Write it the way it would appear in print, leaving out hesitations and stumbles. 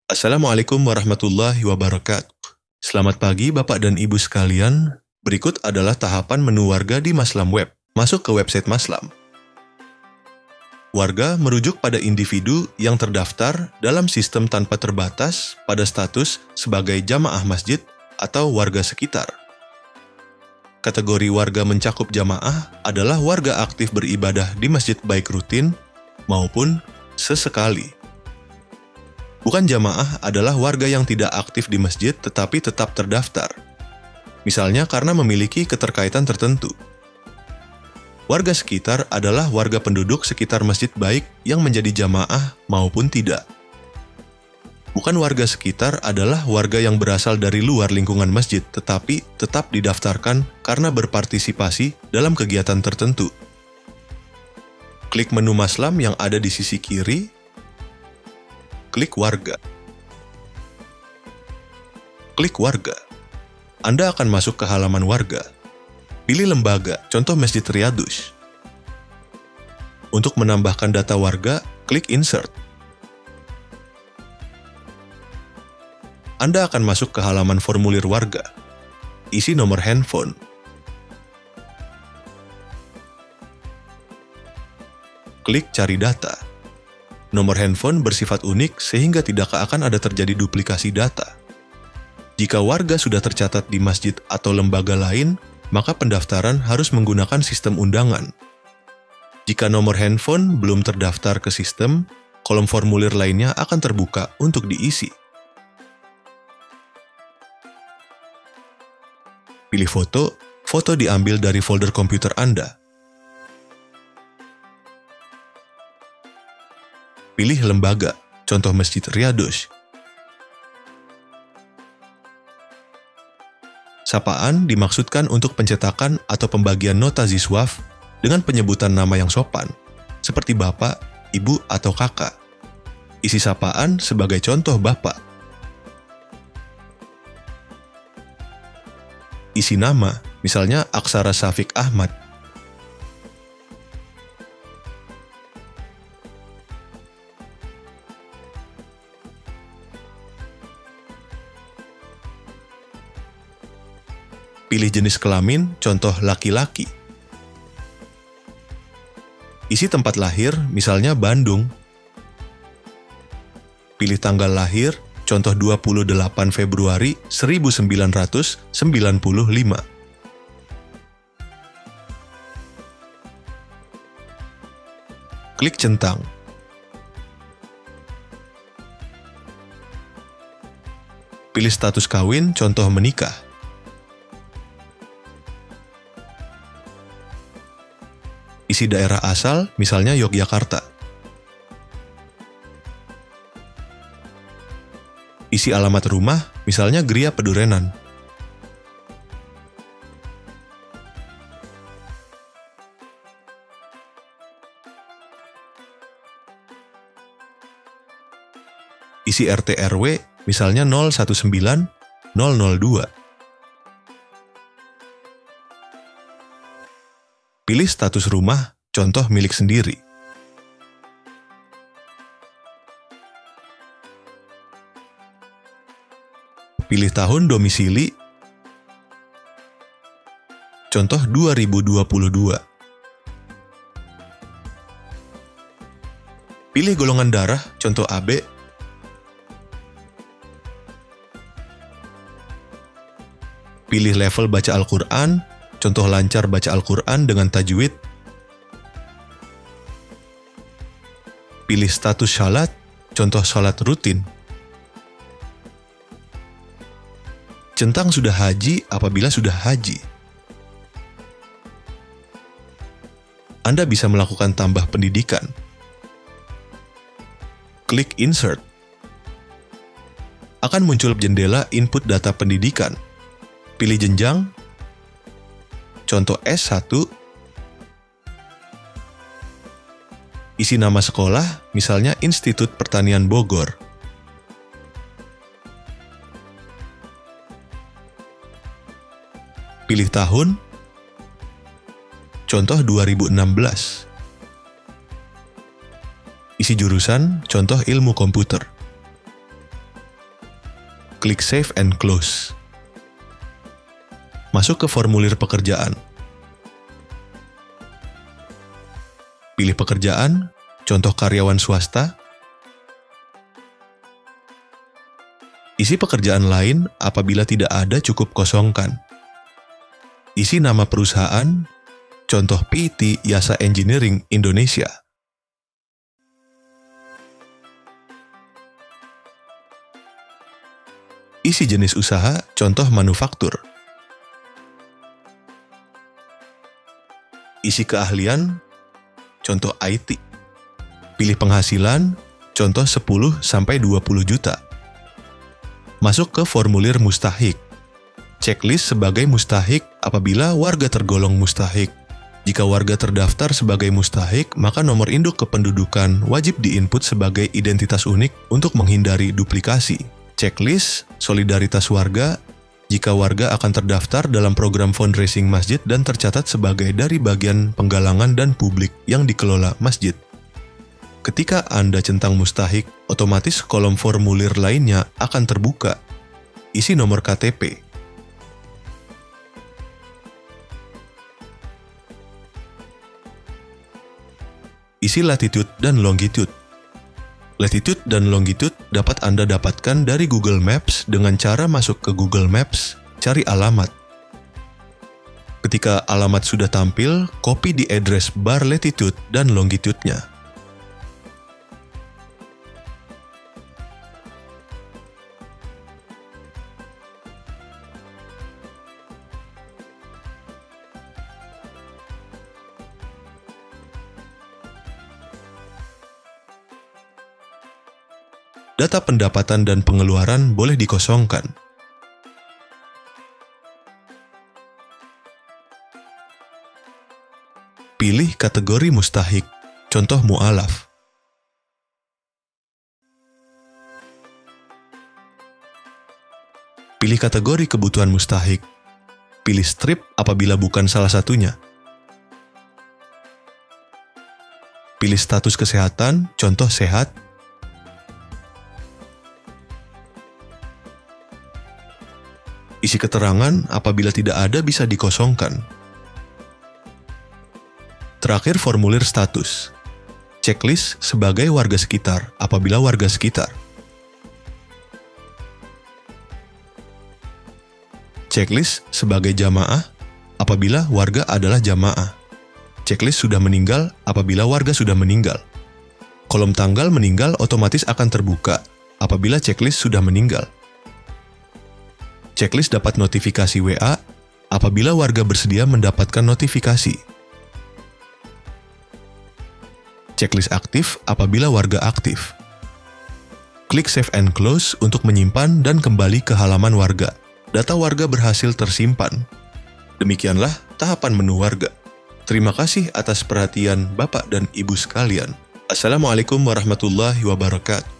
Assalamualaikum warahmatullahi wabarakatuh. Selamat pagi Bapak dan Ibu sekalian. Berikut adalah tahapan menu warga di Maslam Web. Masuk ke website Maslam. Warga merujuk pada individu yang terdaftar dalam sistem tanpa terbatas pada status sebagai jamaah masjid atau warga sekitar. Kategori warga mencakup jamaah adalah warga aktif beribadah di masjid baik rutin maupun sesekali. Bukan jamaah adalah warga yang tidak aktif di masjid tetapi tetap terdaftar. Misalnya karena memiliki keterkaitan tertentu. Warga sekitar adalah warga penduduk sekitar masjid baik yang menjadi jamaah maupun tidak. Bukan warga sekitar adalah warga yang berasal dari luar lingkungan masjid tetapi tetap didaftarkan karena berpartisipasi dalam kegiatan tertentu. Klik menu Maslam yang ada di sisi kiri. Klik warga. Klik warga. Anda akan masuk ke halaman warga. Pilih lembaga, contoh Masjid Riyadus. Untuk menambahkan data warga, klik Insert. Anda akan masuk ke halaman formulir warga. Isi nomor handphone. Klik cari data. Nomor handphone bersifat unik sehingga tidak akan ada terjadi duplikasi data. Jika warga sudah tercatat di masjid atau lembaga lain, maka pendaftaran harus menggunakan sistem undangan. Jika nomor handphone belum terdaftar ke sistem, kolom formulir lainnya akan terbuka untuk diisi. Pilih foto, foto diambil dari folder komputer Anda. Pilih lembaga, contoh Masjid Riyadus. Sapaan dimaksudkan untuk pencetakan atau pembagian nota ziswaf dengan penyebutan nama yang sopan, seperti Bapak, Ibu, atau Kakak. Isi sapaan sebagai contoh Bapak. Isi nama, misalnya Aksara Syafiq Ahmad. Pilih jenis kelamin, contoh laki-laki. Isi tempat lahir, misalnya Bandung. Pilih tanggal lahir, contoh 28 Februari 1995. Klik centang. Pilih status kawin, contoh menikah. Isi daerah asal, misalnya Yogyakarta. Isi alamat rumah, misalnya Gria Pedurenan. Isi RT RW, misalnya 019 002. Pilih status rumah, contoh milik sendiri. Pilih tahun domisili, contoh 2022. Pilih golongan darah, contoh AB. Pilih level baca Al-Quran, contoh lancar baca Al-Quran dengan tajwid. Pilih status salat, contoh salat rutin. Centang sudah haji apabila sudah haji. Anda bisa melakukan tambah pendidikan. Klik Insert. Akan muncul jendela input data pendidikan. Pilih jenjang, contoh S1. Isi nama sekolah, misalnya Institut Pertanian Bogor. Pilih tahun, contoh 2016. Isi jurusan, contoh ilmu komputer. Klik Save and Close. Masuk ke formulir pekerjaan. Pilih pekerjaan, contoh karyawan swasta. Isi pekerjaan lain apabila tidak ada cukup kosongkan. Isi nama perusahaan, contoh PT Yasa Engineering Indonesia. Isi jenis usaha, contoh manufaktur. Isi keahlian, contoh IT. Pilih penghasilan, contoh 10-20 juta. Masuk ke formulir mustahik. Checklist sebagai mustahik apabila warga tergolong mustahik. Jika warga terdaftar sebagai mustahik, maka nomor induk kependudukan wajib diinput sebagai identitas unik untuk menghindari duplikasi. Checklist solidaritas warga jika warga akan terdaftar dalam program fundraising masjid dan tercatat sebagai dari bagian penggalangan dan publik yang dikelola masjid. Ketika Anda centang mustahik, otomatis kolom formulir lainnya akan terbuka. Isi nomor KTP. Isi latitude dan longitude. Latitude dan longitude dapat Anda dapatkan dari Google Maps dengan cara masuk ke Google Maps, cari alamat. Ketika alamat sudah tampil, copy di address bar latitude dan longitude-nya. Data pendapatan dan pengeluaran boleh dikosongkan. Pilih kategori mustahik, contoh mu'alaf. Pilih kategori kebutuhan mustahik. Pilih strip apabila bukan salah satunya. Pilih status kesehatan, contoh sehat. Isi keterangan apabila tidak ada bisa dikosongkan. Terakhir formulir status. Checklist sebagai warga sekitar apabila warga sekitar. Checklist sebagai jamaah apabila warga adalah jamaah. Checklist sudah meninggal apabila warga sudah meninggal. Kolom tanggal meninggal otomatis akan terbuka apabila checklist sudah meninggal. Checklist dapat notifikasi WA apabila warga bersedia mendapatkan notifikasi. Checklist aktif apabila warga aktif. Klik Save and Close untuk menyimpan dan kembali ke halaman warga. Data warga berhasil tersimpan. Demikianlah tahapan menu warga. Terima kasih atas perhatian Bapak dan Ibu sekalian. Assalamualaikum warahmatullahi wabarakatuh.